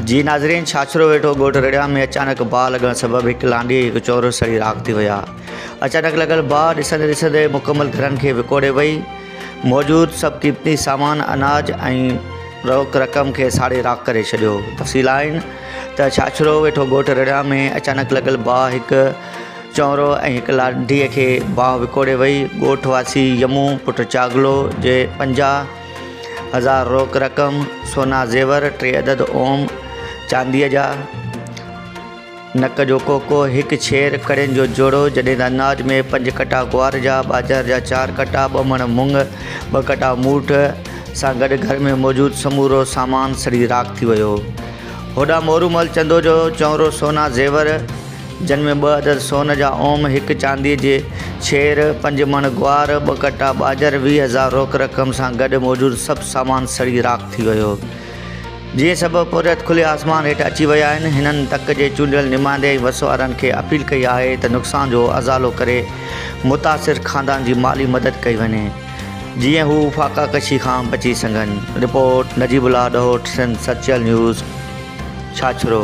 जी नाज़रीन, छाछरो वेठो ॻोठ रड़िया में अचानक बाह लॻण सबबि हिकु लांडी हिकु चौरो सड़ी राख थी विया। अचानक लॻल बाह ॾिसंदे ॾिसंदे मुकमल घरनि खे विकोड़े वई। मौजूदु सभु कीमती सामान, अनाज ऐं रोक रक़म खे साड़े राख करे छॾियो। तफ़सील आहिनि त छाछरो वेठो ॻोठ रड़िया में अचानक लॻल बाह हिकु चौरो ऐं हिकु लांडीअ खे बाह विकोड़े वई। ॻोठ वासी यमू पुट चागलो जे 50,000 रोक रक़म, सोना ज़ेवर, 3 अदद ओम चांदीअ जा, नक जो कोको, हिकु छेर, कड़ियुनि जो जोड़ो, जॾहिं त अनाज में 5 कटा ग्वार जा, ॿाजर जा 4 कटा, 2 मण मुंग, 2 कटा मूठ सां गॾु घर में मौजूदु समूरो सामान सड़ी राख थी वियो। होॾां मोरूमल चंदो जो चौरो सोना ज़ेवर, जिन में 2 अदद सोन जा ओम, हिकु चांदीअ जे छेर, 5 मण ग्वार, 2 कटा ॿाजर, 20,000 रोक रक़म सां गॾु मौजूदु सभु सामान सड़ी राख थी वियो। जीअं सबबि पुरत खुले आसमान हेठि अची विया आहिनि। हिननि तक जे चूंडियल निमांदे ऐं वसवारनि खे अपील कई आहे त नुक़सान जो अज़ालो करे मुतासिर ख़ानदान जी माली मदद कई वञे, जीअं हू फाका कशी खां बची सघनि। Report Najibullah Dahot, Sindh Sachal news, Chachro.